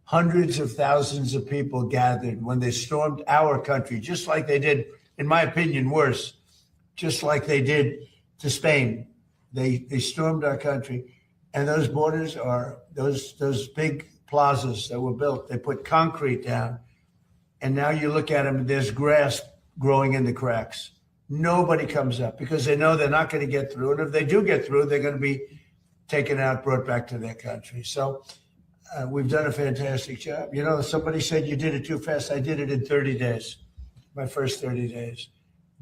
hundreds of thousands of people gathered when they stormed our country, just like they did, in my opinion, worse, just like they did to Spain. They stormed our country. And those borders are those big plazas that were built. They put concrete down. And now you look at them, and there's grass growing in the cracks. Nobody comes up because they know they're not going to get through. And if they do get through, they're going to be taken out, brought back to their country. So we've done a fantastic job. You know, somebody said you did it too fast. I did it in 30 days, my first 30 days.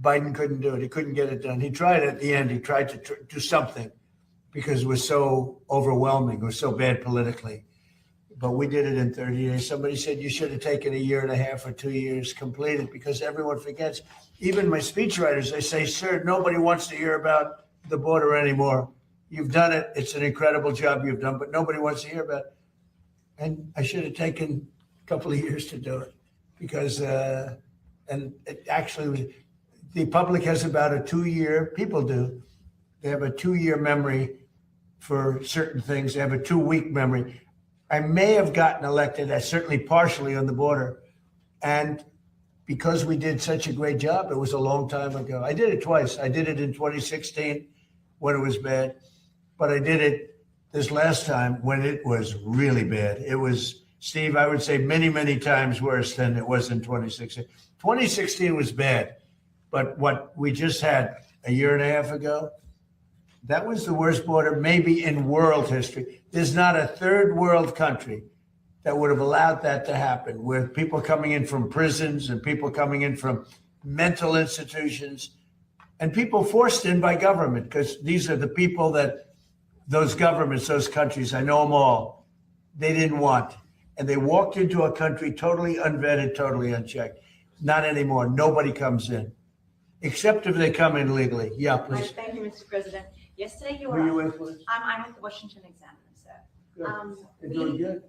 Biden couldn't do it. He couldn't get it done. He tried at the end. He tried to do something because it was so overwhelming. It was so bad politically. But we did it in 30 days. Somebody said you should have taken a year and a half or 2 years, completed, because everyone forgets. Even my speechwriters, they say, sir, nobody wants to hear about the border anymore. You've done it. It's an incredible job you've done, but nobody wants to hear about it. And I should have taken a couple of years to do it because, and it actually was, the public has about a 2-year, people do, they have a 2-year memory for certain things. They have a 2-week memory. I may have gotten elected, certainly partially on the border. And because we did such a great job, it was a long time ago. I did it twice. I did it in 2016 when it was bad, but I did it this last time when it was really bad. It was, Steve, I would say many, many times worse than it was in 2016. 2016 was bad, but what we just had a year and a half ago, that was the worst border maybe in world history. There's not a third world country that would have allowed that to happen, with people coming in from prisons and people coming in from mental institutions and people forced in by government, because these are the people that those governments, those countries, I know them all, they didn't want. And they walked into a country totally unvetted, totally unchecked. Not anymore. Nobody comes in, except if they come in legally. Yeah, please. Thank you, Mr. President. Yesterday you were. Who are you with, please? I'm with the Washington Examiner, sir. Good. They're doing good.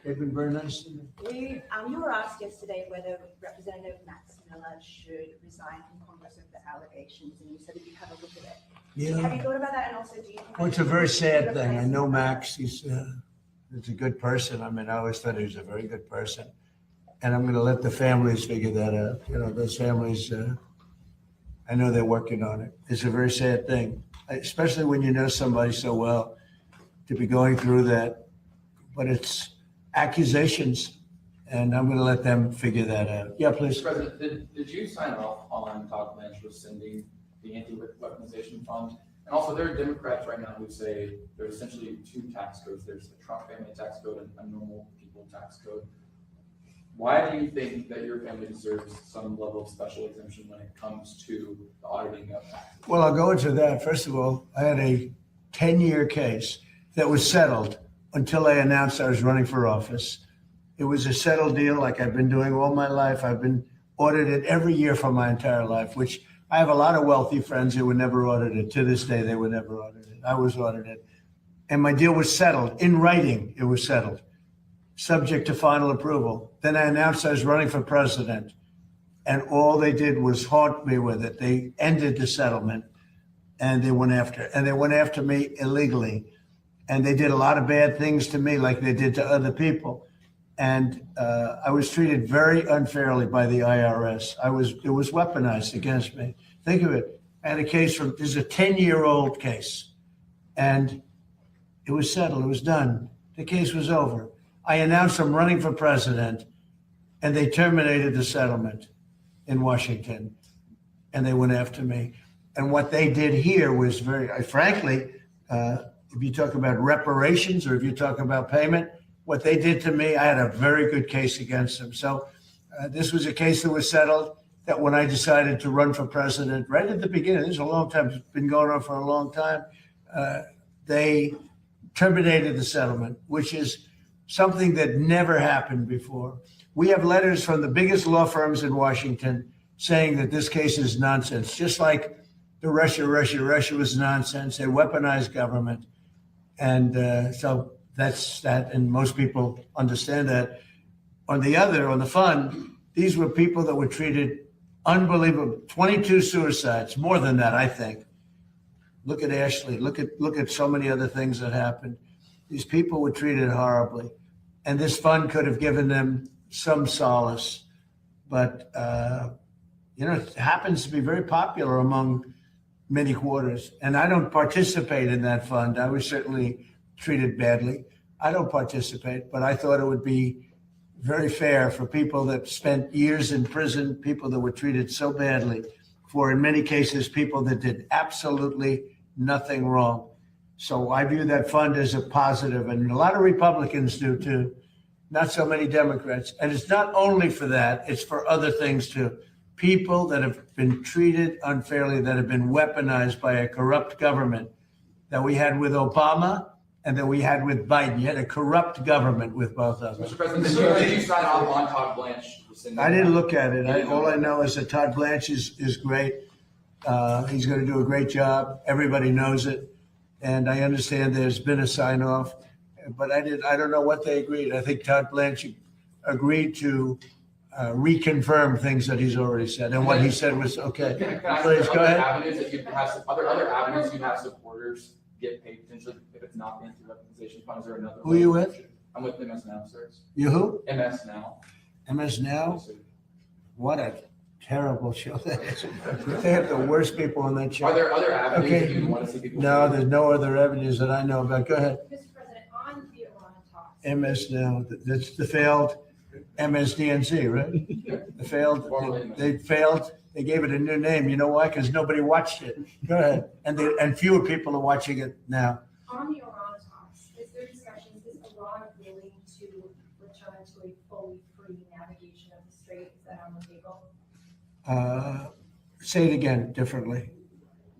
They've been very nice to me. You were asked yesterday whether Representative Max Miller should resign from Congress over the allegations, and you said that you'd have a look at it. Yeah. Have you thought about that? And also, do you think it's a very sad thing. I know Max. He's a good person. I mean, I always thought he was a very good person. And I'm going to let the families figure that out. You know, those families, I know they're working on it. It's a very sad thing, especially when you know somebody so well, to be going through that. But it's accusations, and I'm going to let them figure that out. Yeah, please. Mr. President, did you sign off on Todd Lynch rescinding the anti-weaponization fund? And also, there are Democrats right now who say there's essentially 2 tax codes. There's the Trump family tax code and a normal people tax code. Why do you think that your family deserves some level of special exemption when it comes to the auditing of taxes? Well, I'll go into that. First of all, I had a 10-year case that was settled until I announced I was running for office. It was a settled deal like I've been doing all my life. I've been audited every year for my entire life, which I have a lot of wealthy friends who were never audited. To this day, they were never audited. I was audited. And my deal was settled. In writing, it was settled, subject to final approval. Then I announced I was running for president, and all they did was haunt me with it. They ended the settlement, and they went after me illegally. And they did a lot of bad things to me like they did to other people. And I was treated very unfairly by the IRS. It was weaponized against me. Think of it. I had a case this is a 10-year-old case, and it was settled. It was done. The case was over. I announced I'm running for president, and they terminated the settlement in Washington, and they went after me. And what they did here was very, frankly, if you talk about reparations or if you talk about payment, what they did to me, I had a very good case against them. So this was a case that was settled, that when I decided to run for president, right at the beginning, this is a long time, it's been going on for a long time, they terminated the settlement, which is something that never happened before. We have letters from the biggest law firms in Washington saying that this case is nonsense, just like the Russia was nonsense. They weaponized government. And so that's that, and most people understand that. On the fund, these were people that were treated unbelievable. 22 suicides, more than that, I think. Look at Ashley. Look at so many other things that happened. These people were treated horribly. And this fund could have given them some solace. But, it happens to be very popular among many quarters. And I don't participate in that fund. I was certainly treated badly. I don't participate, but I thought it would be very fair for people that spent years in prison, people that were treated so badly, for in many cases, people that did absolutely nothing wrong. So I view that fund as a positive, and a lot of Republicans do too, not so many Democrats. And it's not only for that, it's for other things too. People that have been treated unfairly, that have been weaponized by a corrupt government that we had with Obama and that we had with Biden. You had a corrupt government with both of them. Mr. President, did you sign off on Todd Blanche rescinding? I didn't look at it. All I know is that Todd Blanche is great. He's going to do a great job. Everybody knows it. And I understand there's been a sign off, but I don't know what they agreed. I think Todd Blanche agreed to reconfirm things that he's already said, and what he said was okay. Can I Please go ahead. Avenues that you have, other avenues you have supporters get paid potentially if it's not the anti-weaponization fund? Is there another? Who are you with? I'm with MS Now, sir. You who? MS Now. MS Now? What a terrible show that is. They have the worst people on that show. Are there other avenues Okay. that you want to see people? No, there's no other avenues that I know about. Go ahead. Mr. President, on the Iran talks. MS Now, that's the failed MSDNC, right? The failed, they failed. They gave it a new name. You know why? Because nobody watched it. Go ahead. And fewer people are watching it now. On the Iran talks, is there discussions, is Iran willing to return to a fully free navigation of the strait? Is that on the table? Say it again differently.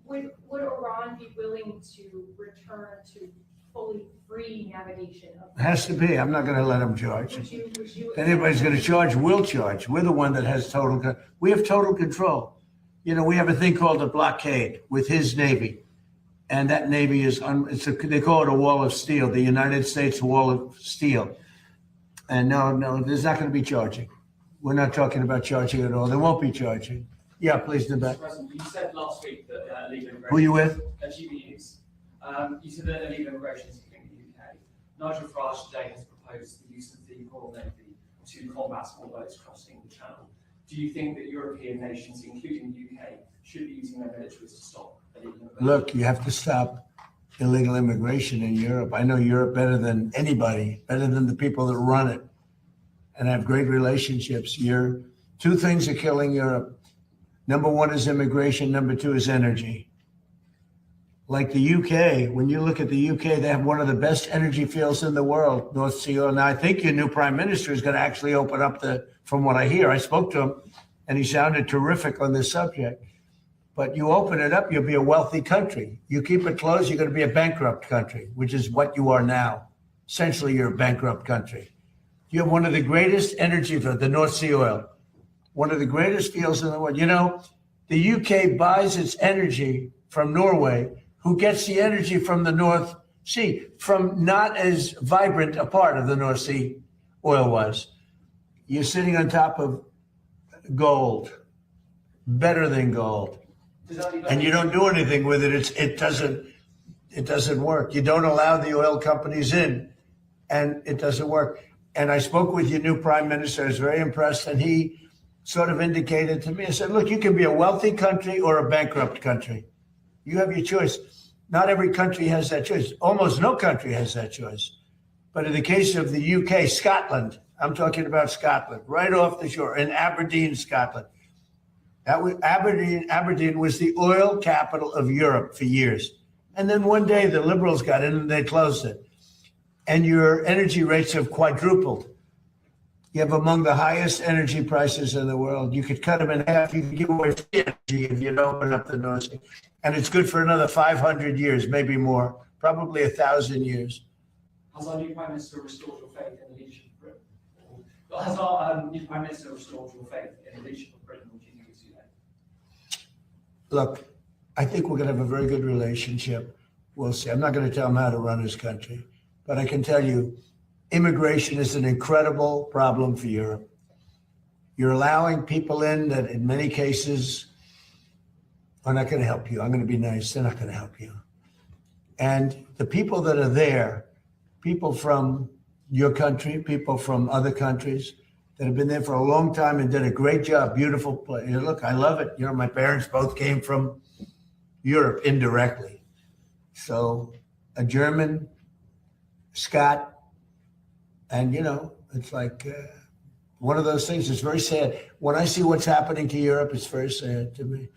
Would Iran be willing to return to fully free navigation of? It has to be. I'm not going to let them charge. Would you? If anybody's going to charge, we'll charge. We're the one that has we have total control. We have a thing called a blockade with his Navy. And that Navy is, they call it a wall of steel, the United States wall of steel. And no, there's not going to be charging. We're not talking about charging at all. There won't be charging. Yeah, please, in the back. Mr. President, you said last week that illegal immigration. Who are you with? GBUs. You said that illegal immigration is hitting the UK. Nigel Farage today has proposed the use of the Royal Navy to combat small boats crossing the Channel. Do you think that European nations, including the UK, should be using their militaries to stop illegal immigration? Look, you have to stop illegal immigration in Europe. I know Europe better than anybody, better than the people that run it, and have great relationships. Two things are killing Europe. Number one is immigration. Number two is energy. Like the UK, when you look at the UK, they have one of the best energy fields in the world, North Sea oil. Now, I think your new prime minister is going to actually open up from what I hear, I spoke to him, and he sounded terrific on this subject. But you open it up, you'll be a wealthy country. You keep it closed, you're going to be a bankrupt country, which is what you are now. Essentially, you're a bankrupt country. You have one of the greatest energy fields, the North Sea oil, one of the greatest fields in the world. The UK buys its energy from Norway, who gets the energy from the North Sea, from not as vibrant a part of the North Sea oil was. You're sitting on top of gold, better than gold. And you don't do anything with it. It doesn't work. You don't allow the oil companies in, and it doesn't work. And I spoke with your new prime minister. I was very impressed, and he sort of indicated to me, I said, look, you can be a wealthy country or a bankrupt country. You have your choice. Not every country has that choice. Almost no country has that choice. But in the case of the UK, Scotland, I'm talking about Scotland, right off the shore, in Aberdeen, Scotland. Aberdeen was the oil capital of Europe for years. And then one day the Liberals got in and they closed it. And your energy rates have quadrupled. You have among the highest energy prices in the world. You could cut them in half. You could give away free energy if you'd open up the North Sea. And it's good for another 500 years, maybe more, probably 1,000 years. Has our new Prime Minister restored your faith in the leadership of Britain? Has our new Prime Minister restored your faith in the leadership of Britain, or do you think it's too late? Look, I think we're going to have a very good relationship. We'll see. I'm not going to tell him how to run his country, but I can tell you, immigration is an incredible problem for Europe. You're allowing people in that in many cases are not going to help you. I'm going to be nice. They're not going to help you. And the people that are there, people from your country, people from other countries that have been there for a long time and did a great job. Beautiful place. Look, I love it. My parents both came from Europe indirectly. So a German, Scott, and it's like one of those things. It's very sad. When I see what's happening to Europe, it's very sad to me.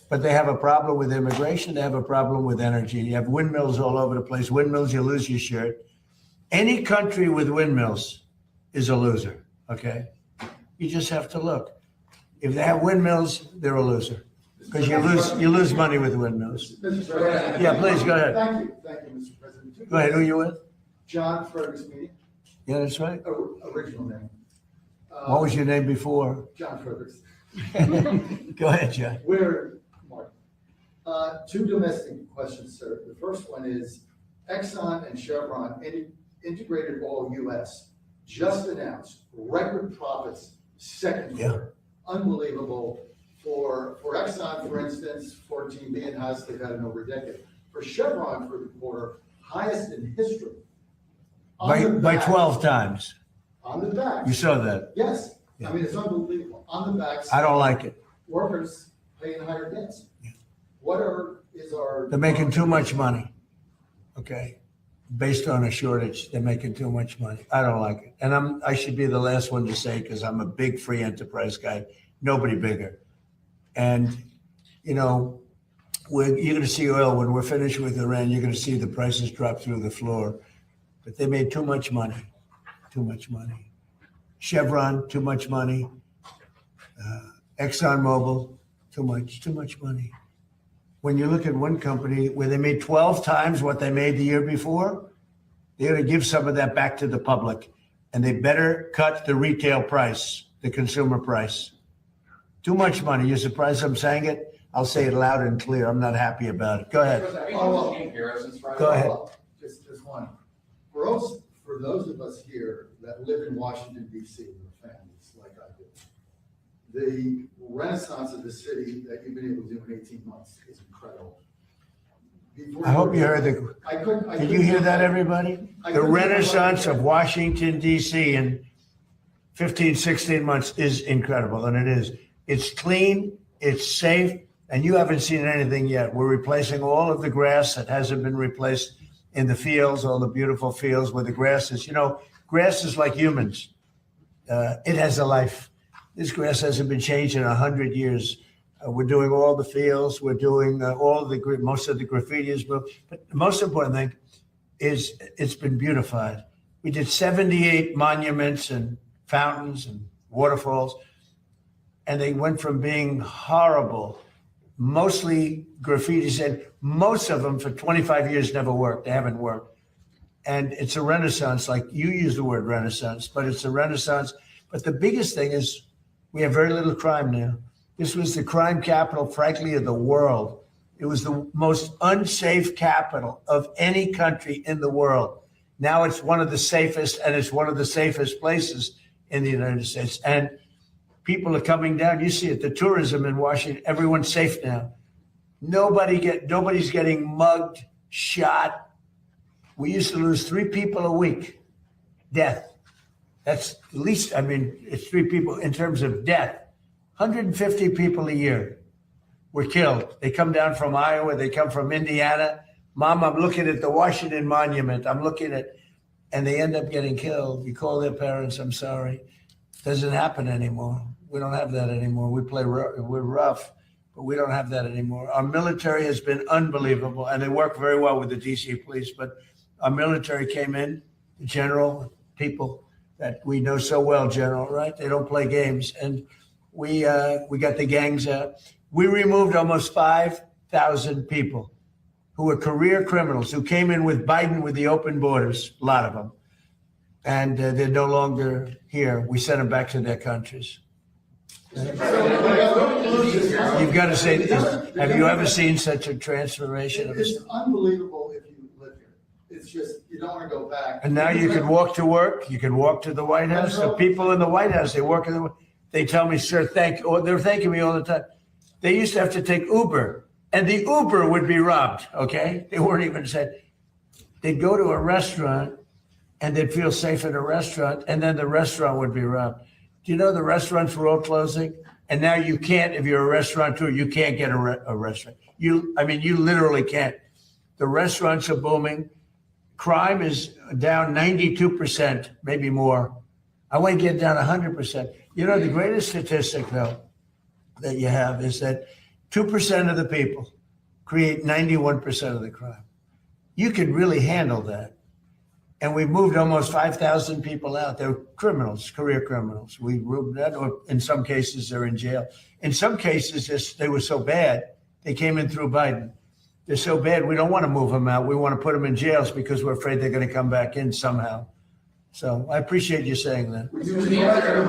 But they have a problem with immigration. They have a problem with energy. You have windmills all over the place. Windmills, you lose your shirt. Any country with windmills is a loser, okay? You just have to look. If they have windmills, they're a loser because you lose money with windmills. Mr. President. Yeah, please, go ahead. Thank you, Mr. President. Go ahead, who are you with? John Ferguson, Yeah, that's right. original name. What was your name before? John Ferguson. Go ahead, John. Mark. Two domestic questions, sir. The first one is Exxon and Chevron Integrated Oil US just announced record profits second quarter. Unbelievable. For Exxon, for instance, 14 billion highest they've had in over a decade. For Chevron for the quarter, highest in history. By 12 times. On the back. You saw that. Yes. Yeah. I mean, it's unbelievable. On the back. I don't like it. Workers paying higher debts. Yeah. Is our? They're making too much money, okay? Based on a shortage, they're making too much money. I don't like it. And I should be the last one to say, because I'm a big free enterprise guy, nobody bigger. And, you're going to see oil when we're finished with Iran, you're going to see the prices drop through the floor. But they made too much money. Chevron, too much money. ExxonMobil, too much money. When you look at one company where they made 12 times what they made the year before, they're going to give some of that back to the public. And they better cut the retail price, the consumer price. Too much money. You're surprised I'm saying it? I'll say it loud and clear. I'm not happy about it. Go ahead. Go ahead. Just one. For those of us here that live in Washington, D.C., with families like I do, the renaissance of the city that you've been able to do in 18 months is incredible. I hope you heard did you hear that, everybody? The renaissance of Washington, D.C. in 15, 16 months is incredible, and it is. It's clean, it's safe, and you haven't seen anything yet. We're replacing all of the grass that hasn't been replaced in the fields, all the beautiful fields where the grass is. Grass is like humans. It has a life. This grass hasn't been changed in 100 years. We're doing all the fields. We're doing most of the graffiti. But the most important thing is it's been beautified. We did 78 monuments and fountains and waterfalls, and they went from being horrible, mostly graffitis, and most of them for 25 years never worked. They haven't worked. And it's a renaissance, like you use the word renaissance, but it's a renaissance. But the biggest thing is we have very little crime now. This was the crime capital, frankly, of the world. It was the most unsafe capital of any country in the world. Now it's one of the safest, and it's one of the safest places in the United States. And people are coming down. You see it, the tourism in Washington, everyone's safe now. Nobody's getting mugged, shot. We used to lose 3 people a week, death. That's at least, it's 3 people in terms of death. 150 people a year were killed. They come down from Iowa, they come from Indiana. Mom, I'm looking at the Washington Monument. And they end up getting killed. You call their parents, I'm sorry. Doesn't happen anymore. We don't have that anymore. We're rough, but we don't have that anymore. Our military has been unbelievable, and they work very well with the DC police, but our military came in, the general, people that we know so well, General, right? They don't play games. And we got the gangs out. We removed almost 5,000 people who were career criminals who came in with Biden with the open borders, a lot of them. And they're no longer here. We sent them back to their countries. You've got to say, have you ever seen such a transformation? It's unbelievable if you live here. It's just, you don't want to go back. And now you can walk to work. You can walk to the White House. The people in the White House, they tell me, sir, they're thanking me all the time. They used to have to take Uber, and the Uber would be robbed, okay? They weren't even said. They'd go to a restaurant, and they'd feel safe in a restaurant, and then the restaurant would be robbed. Do you know the restaurants were all closing? And now you can't, if you're a restaurateur, you can't get a restaurant. You literally can't. The restaurants are booming. Crime is down 92%, maybe more. I want to get down 100%. You know, the greatest statistic, though, that you have is that 2% of the people create 91% of the crime. You can really handle that. And we moved almost 5,000 people out. They're criminals, career criminals. We moved that, or in some cases, they're in jail. In some cases, they were so bad, they came in through Biden. They're so bad, we don't want to move them out. We want to put them in jails because we're afraid they're going to come back in somehow. So I appreciate you saying that. Would you consider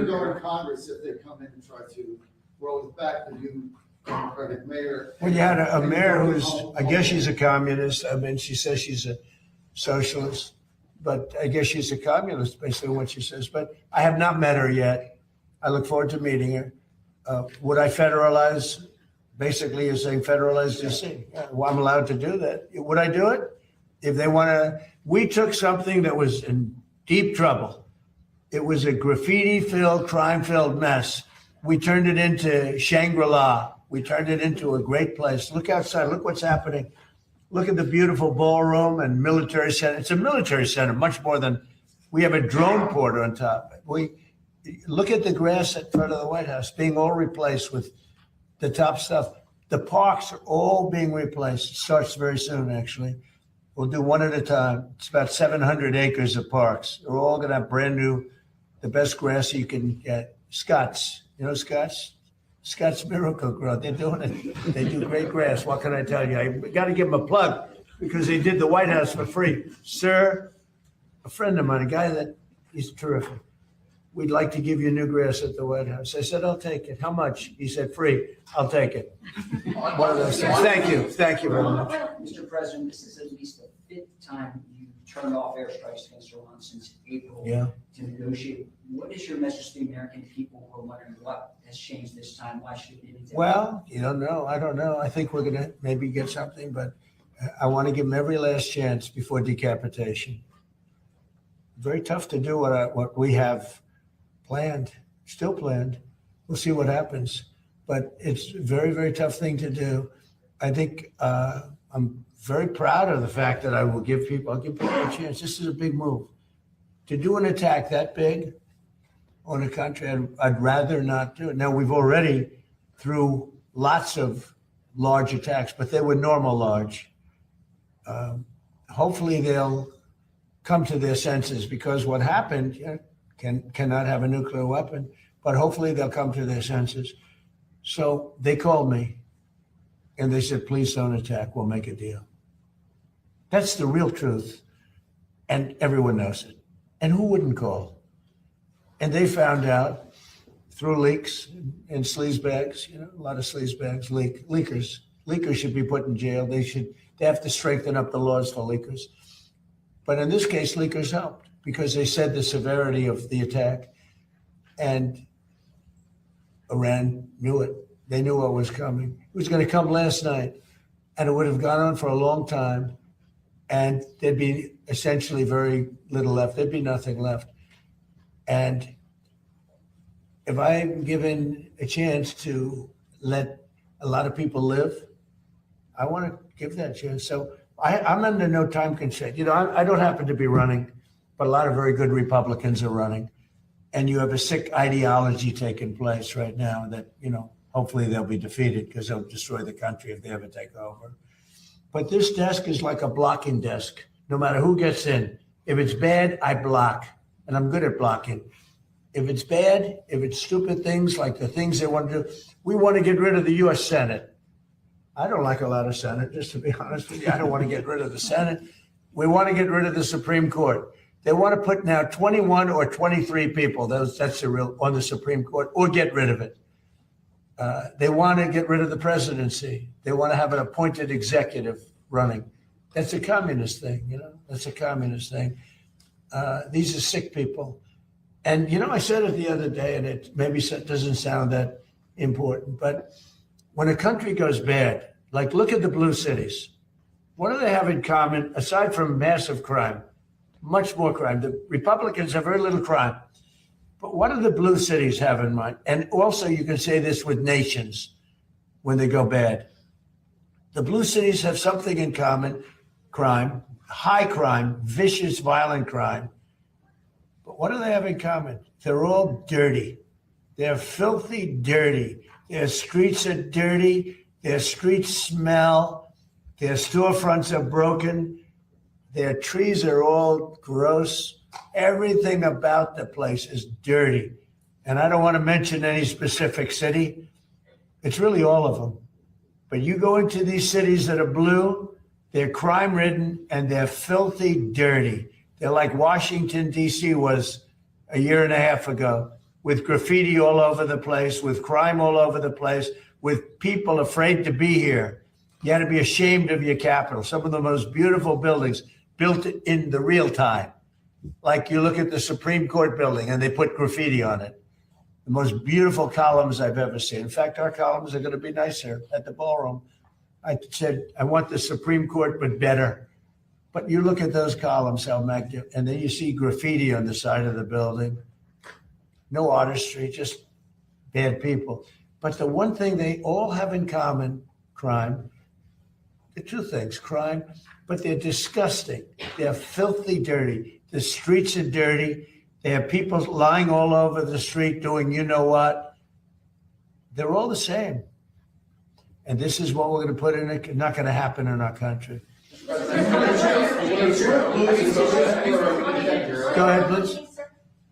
going to Congress if they come in and try to roll back the new Democratic mayor? Well, you had a mayor who's, I guess she's a communist. I mean, she says she's a socialist, but I guess she's a communist, basically what she says. But I have not met her yet. I look forward to meeting her. Would I federalize? Basically, you're saying federalize DC. Yeah, well, I'm allowed to do that. Would I do it? If they want to, we took something that was in deep trouble. It was a graffiti-filled, crime-filled mess. We turned it into Shangri-La. We turned it into a great place. Look outside. Look what's happening. Look at the beautiful ballroom and military center. It's a military center, much more than, we have a drone port on top. Look at the grass in front of the White House being all replaced with the top stuff. The parks are all being replaced. It starts very soon, actually. We'll do one at a time. It's about 700 acres of parks. They're all going to have brand new, the best grass you can get. Scots, you know Scots? Scots Miracle Grow. They're doing it. They do great grass. What can I tell you? I got to give them a plug because they did the White House for free. Sir, a friend of mine, a guy that he's terrific. We'd like to give you new grass at the White House. I said, I'll take it. How much? He said, free. I'll take it. One of those things. Thank you. Thank you very much. Mr. President, this is at least the fifth time you turned off airstrikes against Iran since April to negotiate. What is your message to the American people who are wondering what has changed this time? Why should it be anything? Well, you don't know. I don't know. I think we're going to maybe get something, but I want to give them every last chance before decapitation. Very tough to do what we have planned, still planned. We'll see what happens. But it's a very, very tough thing to do. I think I'm very proud of the fact that I'll give people a chance. This is a big move. To do an attack that big on a country, I'd rather not do it. Now, we've already, through lots of large attacks, but they were normal large. Hopefully they'll come to their senses because what happened cannot have a nuclear weapon, but hopefully they'll come to their senses. So they called me and they said, please don't attack. We'll make a deal. That's the real truth. And everyone knows it. And who wouldn't call? And they found out through leaks and sleazebags, a lot of sleazebags, leakers. Leakers should be put in jail. They have to strengthen up the laws for leakers. But in this case, leakers helped because they said the severity of the attack, and Iran knew it. They knew what was coming. It was going to come last night, and it would have gone on for a long time, and there'd be essentially very little left. There'd be nothing left. And if I'm given a chance to let a lot of people live, I want to give that chance. So I'm under no time constraint. I don't happen to be running, but a lot of very good Republicans are running. And you have a sick ideology taking place right now that, hopefully they'll be defeated because they'll destroy the country if they ever take over. But this desk is like a blocking desk, no matter who gets in. If it's bad, I block, and I'm good at blocking. If it's bad, if it's stupid things like the things they want to do, we want to get rid of the U.S. Senate. I don't like a lot of Senate, just to be honest with you. I don't want to get rid of the Senate. We want to get rid of the Supreme Court. They want to put now 21 or 23 people, that's the real, on the Supreme Court, or get rid of it. They want to get rid of the presidency. They want to have an appointed executive running. That's a communist thing, That's a communist thing. These are sick people. And, I said it the other day, and it maybe doesn't sound that important, but when a country goes bad, like look at the blue cities, what do they have in common, aside from massive crime? much more crime. The Republicans have very little crime. But what do the blue cities have in mind? And also you can say this with nations when they go bad. The blue cities have something in common: crime, high crime, vicious, violent crime. But what do they have in common? They're all dirty. They're filthy dirty. Their streets are dirty. Their streets smell. Their storefronts are broken. Their trees are all gross. Everything about the place is dirty. And I don't want to mention any specific city. It's really all of them. But you go into these cities that are blue, they're crime-ridden and they're filthy dirty. They're like Washington, D.C. was a year and a half ago, with graffiti all over the place, with crime all over the place, with people afraid to be here. You had to be ashamed of your capital. Some of the most beautiful buildings built in the real time. Like you look at the Supreme Court building and they put graffiti on it. The most beautiful columns I've ever seen. In fact, our columns are going to be nicer at the ballroom. I said, I want the Supreme Court, but better. But you look at those columns, how magnificent, and then you see graffiti on the side of the building. No artistry, just bad people. But the one thing they all have in common, crime, the two things, crime, but they're disgusting. They're filthy dirty. The streets are dirty. They have people lying all over the street doing you know what. They're all the same. And this is what we're going to put in it. Not going to happen in our country. Go ahead, Blitz.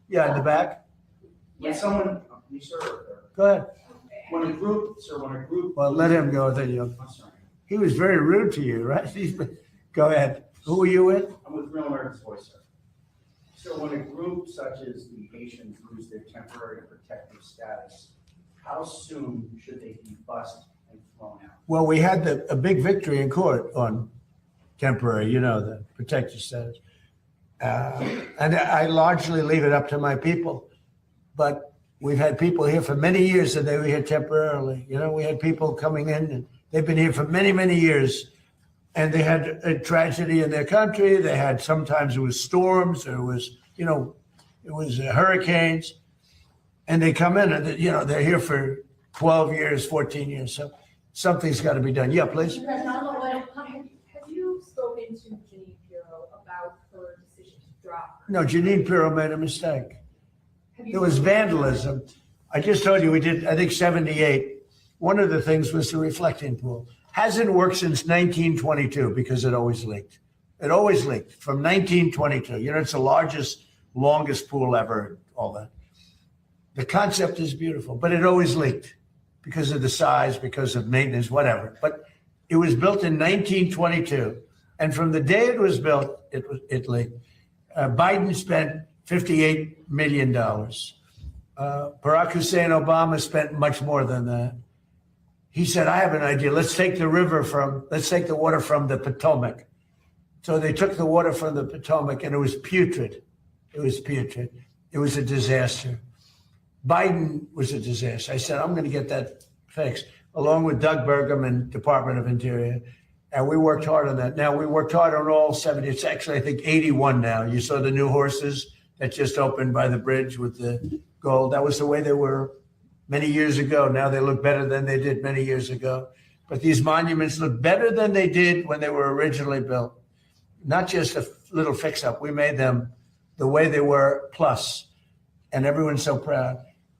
Yeah, in the back. When someone, Go ahead. when a group. Well, let him go. Then you. I'm sorry. He was very rude to you, right? Go ahead. Who are you with? I'm with Real America's Voice, sir. So when a group such as the Haitians lose their temporary and protective status, how soon should they be bussed and thrown out? Well, we had a big victory in court on temporary, the protected status. And I largely leave it up to my people. But we've had people here for many years and they were here temporarily. We had people coming in and they've been here for many, many years. And they had a tragedy in their country. They had, sometimes it was storms, or it was hurricanes. And they come in and, they're here for 12 years, 14 years. So something's got to be done. Yeah, please. Have you spoken to Janine Pirro about her decision to drop her? No, Janine Pirro made a mistake. Have you There was spoken to her? vandalism. I just told you we did, I think, 78. One of the things was the reflecting pool. Hasn't worked since 1922 because it always leaked. It always leaked from 1922. It's the largest, longest pool ever, all that. The concept is beautiful, but it always leaked because of the size, because of maintenance, whatever. But it was built in 1922. And from the day it was built, it leaked. Biden spent $58 million. Barack Hussein Obama spent much more than that. He said, I have an idea. Let's take the water from the Potomac. So they took the water from the Potomac and it was putrid. It was putrid. It was a disaster. Biden was a disaster. I said, I'm going to get that fixed, along with Doug Burgum and Department of Interior. And we worked hard on that. Now, we worked hard on all 70. It's actually, I think, 81 now. You saw the new horses that just opened by the bridge with the gold. That was the way they were many years ago. Now they look better than they did many years ago. But these monuments look better than they did when they were originally built. Not just a little fix-up. We made them the way they were, plus. And everyone's so proud.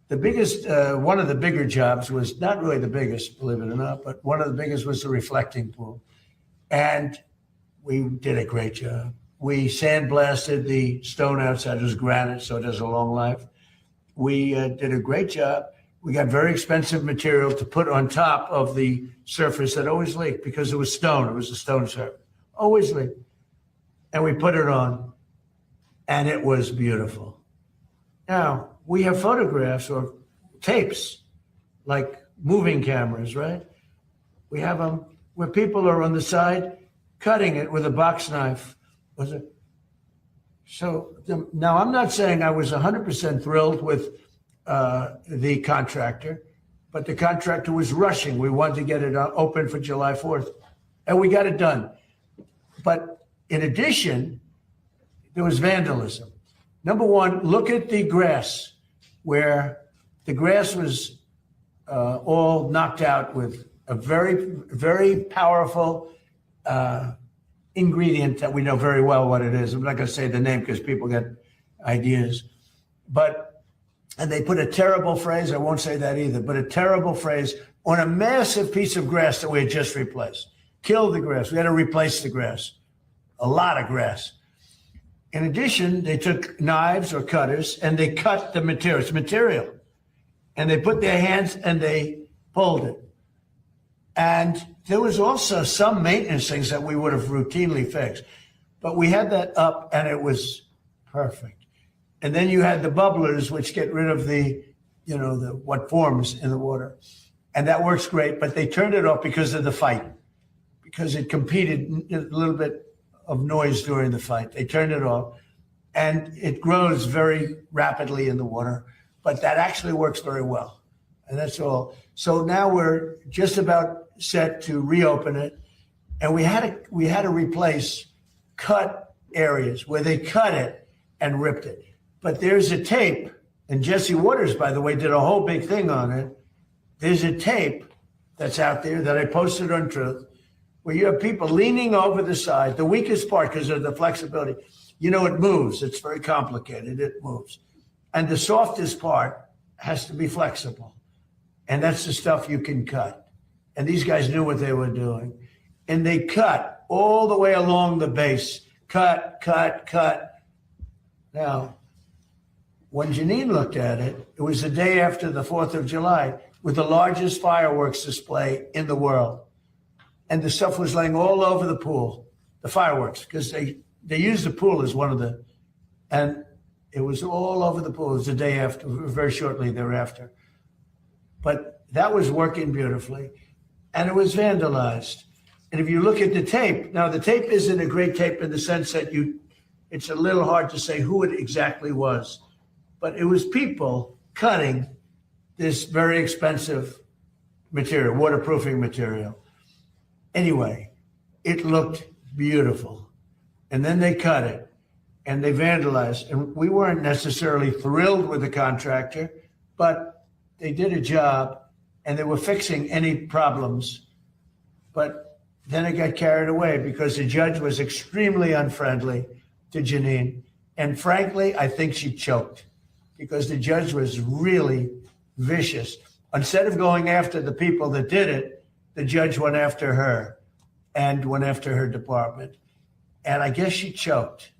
The biggest, one of the bigger jobs was, not really the biggest, believe it or not, but one of the biggest was the reflecting pool. And we did a great job. We sandblasted the stone outside. It was granite, so it has a long life. We did a great job. We got very expensive material to put on top of the surface that always leaked because it was stone. It was a stone surface. Always leaked. And we put it on, and it was beautiful. Now, we have photographs or tapes, like moving cameras, right? We have them where people are on the side cutting it with a box knife. Now, I'm not saying I was 100% thrilled with the contractor, but the contractor was rushing. We wanted to get it open for July 4th, and we got it done. But in addition, there was vandalism. Number one, look at the grass, where the grass was all knocked out with a very, very powerful ingredient that we know very well what it is. I'm not going to say the name because people get ideas. And they put a terrible phrase, I won't say that either, but a terrible phrase on a massive piece of grass that we had just replaced. Killed the grass. We had to replace the grass. A lot of grass. In addition, they took knives or cutters and they cut the material. It's material. And they put their hands and they pulled it. And there was also some maintenance things that we would have routinely fixed. But we had that up and it was perfect. And then you had the bubblers, which get rid of the what forms in the water. And that works great, but they turned it off because of the fight, because it competed a little bit of noise during the fight. They turned it off and it grows very rapidly in the water, but that actually works very well. And that's all. So now we're just about set to reopen it. And we had to replace cut areas where they cut it and ripped it. But there's a tape, and Jesse Waters, by the way, did a whole big thing on it. There's a tape that's out there that I posted on Truth, where you have people leaning over the side, the weakest part because of the flexibility. It moves. It's very complicated. It moves. And the softest part has to be flexible. And that's the stuff you can cut. And these guys knew what they were doing. And they cut all the way along the base. Cut, cut, cut. Now, when Janine looked at it, it was the day after the 4th of July with the largest fireworks display in the world. And the stuff was laying all over the pool, the fireworks, because they used the pool as one of the, and it was all over the pool. It was the day after, very shortly thereafter. But that was working beautifully, and it was vandalized. And if you look at the tape, now the tape isn't a great tape in the sense that it's a little hard to say who it exactly was, but it was people cutting this very expensive material, waterproofing material. Anyway, it looked beautiful. And then they cut it and they vandalized. And we weren't necessarily thrilled with the contractor, but they did a job and they were fixing any problems. But then it got carried away because the judge was extremely unfriendly to Janine. And frankly, I think she choked because the judge was really vicious. Instead of going after the people that did it, the judge went after her and went after her department. And I guess she choked.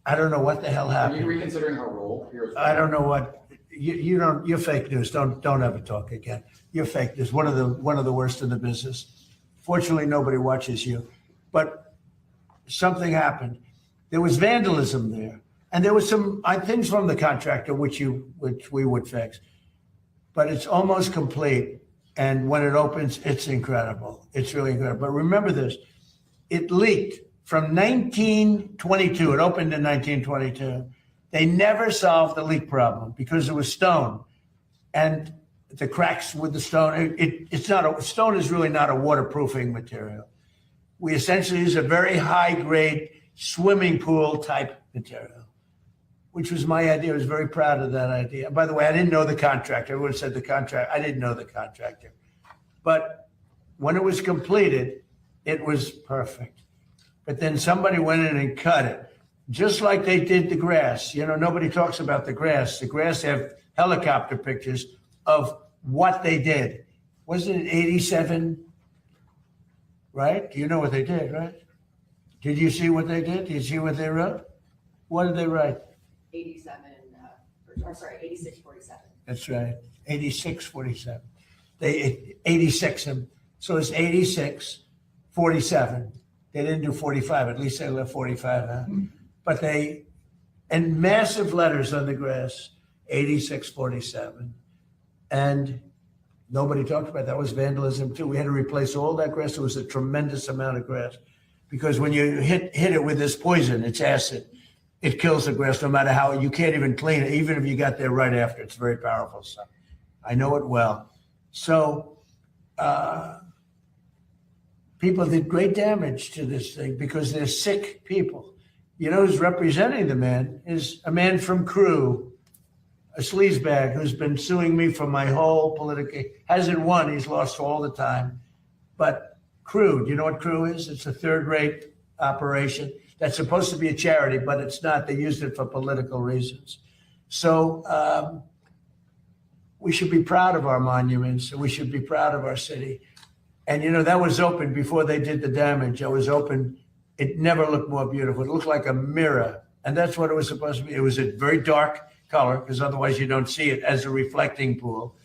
I don't know what the hell Are happened. you reconsidering her role here? I don't know what you're fake news. Don't ever talk again. You're fake news. One of the worst in the business. Fortunately, nobody watches you. But something happened. There was vandalism there. And there was some things from the contractor which we would fix. But it's almost complete. And when it opens, it's incredible. It's really incredible. But remember this, it leaked from 1922. It opened in 1922. They never solved the leak problem because it was stone. And the cracks with the stone, stone is really not a waterproofing material. We essentially use a very high grade swimming pool type material, which was my idea. I was very proud of that idea. By the way, I didn't know the contractor. Everyone said the contractor. I didn't know the contractor. But when it was completed, it was perfect. But then somebody went in and cut it, just like they did the grass. Nobody talks about the grass. The grass have helicopter pictures of what they did. Wasn't it 87? Right? You know what they did, right? Did you see what they did? Did you see what they wrote? What did they write? 8647. That's right. 8647. They 86 him. So it's 8647. They didn't do 45. At least they left 45 out. But and massive letters on the grass, 8647. And nobody talked about that. That was vandalism too. We had to replace all that grass. It was a tremendous amount of grass because when you hit it with this poison, it's acid. It kills the grass no matter how, you can't even clean it, even if you got there right after. It's very powerful stuff. I know it well. So people did great damage to this thing because they're sick people. You know who's representing the man is a man from Crew, a sleazebag who's been suing me for my whole political, hasn't won, he's lost all the time. But Crew, do you know what Crew is? It's a third-rate operation that's supposed to be a charity, but it's not. They used it for political reasons. So we should be proud of our monuments, and we should be proud of our city. And, you know, that was open before they did the damage. It was open. It never looked more beautiful. It looked like a mirror. And that's what it was supposed to be. It was a very dark color, because otherwise you don't see it, as a reflecting pool.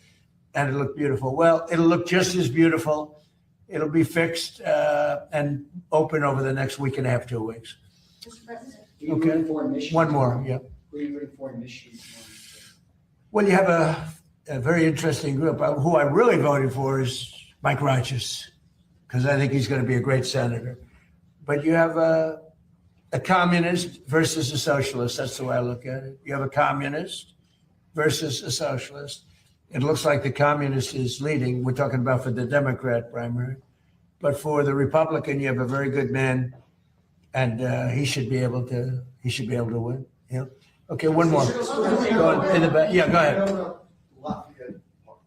And it looked beautiful. Well, it'll look just as beautiful. It'll be fixed and open over the next week and a half, 2 weeks. Mr. President, Who are you Okay. rooting for in Michigan? One more, yeah. Who are you rooting for in Michigan? Well, you have a very interesting group. Who I'm really voting for is Mike Rogers, because I think he's going to be a great senator. But you have a communist versus a socialist. That's the way I look at it. You have a communist versus a socialist. It looks like the communist is leading. We're talking about for the Democrat primary. But for the Republican, you have a very good man, and he should be able to win. Yeah. Okay, one more. Go on, in the back. Yeah, go ahead. Lafayette Park.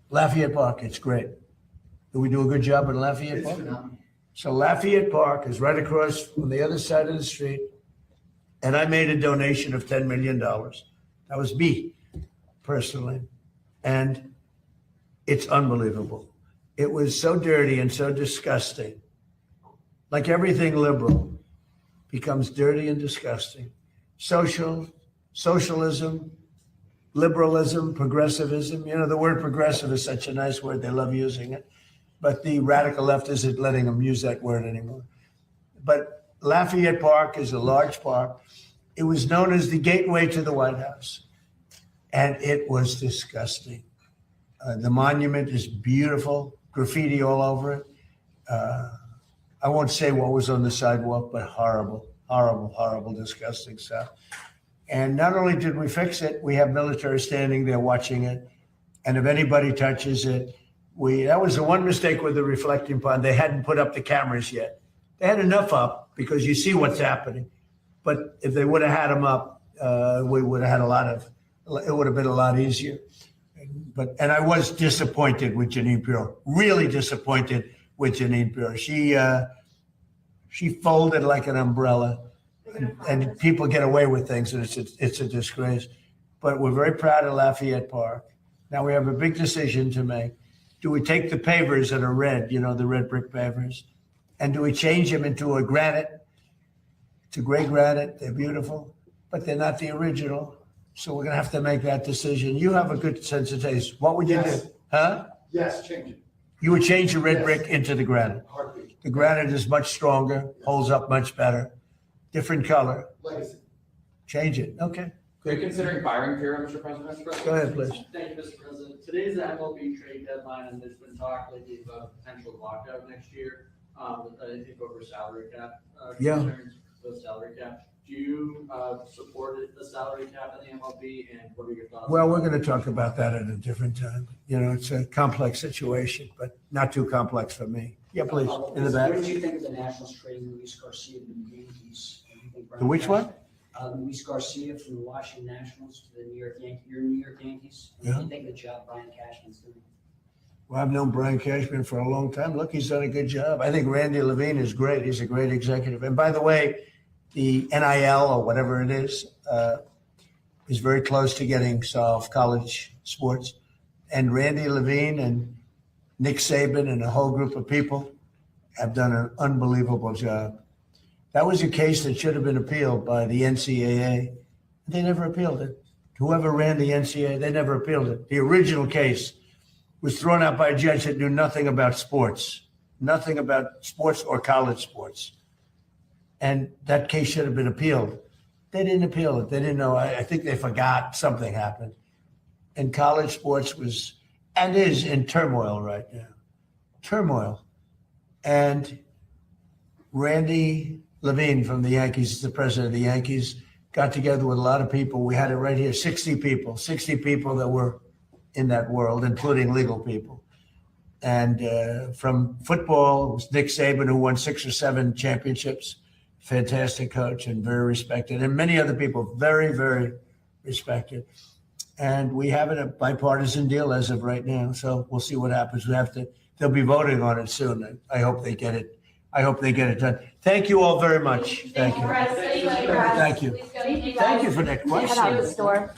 Lafayette Park, it's great. Do we do a good job in Lafayette It's Park? phenomenal. So Lafayette Park is right across from the other side of the street. And I made a donation of $10 million. That was me, personally. And it's unbelievable. It was so dirty and so disgusting. Like everything liberal becomes dirty and disgusting. Socialism, liberalism, progressivism. You know, the word progressive is such a nice word. They love using it. But the radical left isn't letting them use that word anymore. But Lafayette Park is a large park. It was known as the gateway to the White House. And it was disgusting. The monument is beautiful, graffiti all over it. I won't say what was on the sidewalk, but horrible, horrible, horrible, disgusting stuff. And not only did we fix it, we have military standing there watching it. And if anybody touches it, that was the one mistake with the reflecting pond. They hadn't put up the cameras yet. They had enough up because you see what's happening. But if they would have had them up, we would have had it would have been a lot easier. And I was disappointed with Jeanine Pirro, really disappointed with Jeanine Pirro. She folded like an umbrella, and people get away with things, and it's a disgrace. But we're very proud of Lafayette Park. Now we have a big decision to make. Do we take the pavers that are red, you know, the red brick pavers, and do we change them into a granite? It's a gray granite. They're beautiful, but they're not the original. So we're going to have to make that decision. You have a good sense of taste. What would you Yes. do? Huh? Yes, change it. You would change the red Yes. brick into the granite. Heartbeat. The granite is much stronger, holds up much better, different color. Legacy. Change it. Okay. Are you considering firing Pirro, Mr. President? Go ahead, please. Thank you, Mr. President. Today's the MLB trade deadline, and there's been talk lately about a potential lockout next year. I think over salary cap. Yeah. Concerns with salary cap. Do you support the salary cap in the MLB, and what are your thoughts? Well, we're going to talk about that at a different time. You know, it's a complex situation, but not too complex for me. Yeah, please, in the back. What did you think of the Nationals trading Luis Garcia to the Yankees? Do you think Brian The which one? Luis Garcia from the Washington Nationals to the New York Yankees. What Yeah. do you think of the job Brian Cashman's doing? Well, I've known Brian Cashman for a long time. Look, he's done a good job. I think Randy Levine is great. He's a great executive. And by the way, the NIL or whatever it is very close to getting solved, college sports. And Randy Levine and Nick Saban and a whole group of people have done an unbelievable job. That was a case that should have been appealed by the NCAA. They never appealed it. Whoever ran the NCAA, they never appealed it. The original case was thrown out by a judge that knew nothing about sports or college sports. And that case should have been appealed. They didn't appeal it. They didn't know. I think they forgot something happened. And college sports was and is in turmoil right now. Turmoil. And Randy Levine from the Yankees is the president of the Yankees, got together with a lot of people. We had it right here, 60 people that were in that world, including legal people. And from football, it was Nick Saban, who won 6 or 7 championships fantastic coach and very respected, and many other people very, very respected. And we have a bipartisan deal as of right now. So we'll see what happens. They'll be voting on it soon. I hope they get it. I hope they get it done. Thank you all very much. Thank you. Thank you. Thank you. Thank you for that Head out the question. store.